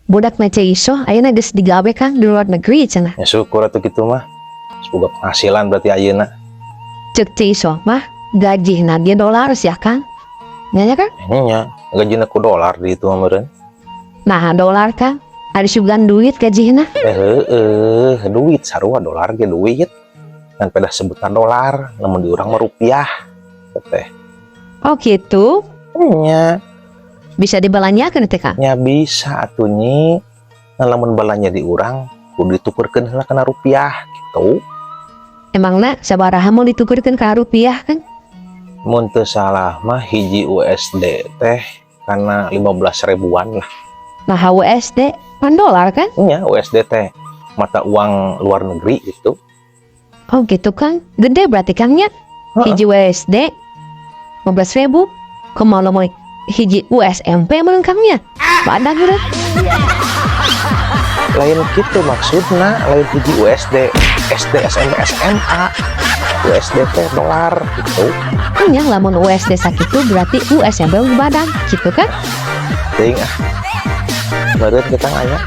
budak na iso ayeuna geus digawe Kang di luar negeri cenah. Ya syukur atuh kitu mah. Semoga penghasilan berarti ayeuna. Ceuk iso mah gajihna dia dolar ya Kang. Nya Kang? Nya, gajina ku dolar di itu meureun. Nah, dolar Kang. Ada sugan duit gajihna. Duit sarua dolar ge duit. Kan pada sebutna dolar, namun di urang mah rupiah. Teh. Oh gitu. Nya, Bisa dibalanyakeun teh Kang. nya bisa atuh nyi. Nah, lamun balanya di urang kudu ditukerkeun heula kana rupiah gitu. Emangna sabaraha mau ditukerkeun ka rupiah Kang? Mun teu salah mah hiji USD teh kana 15 ribuan lah. Nah, USD kan dolar kan? Nya USD teh mata uang luar negeri gitu. Oh gitu Kang. Gede berarti Kangnya. Hiji USD 15.000. Kumaha mau hiji USMP mun Kangnya? Badak urang. Lain gitu maksudna, lain hiji USD, SD, SMP, SMA, USD teh dolar gitu. Yang lamun USD sakitu berarti USMP badak gitu kan? Ting ah, meureun kita ngaya.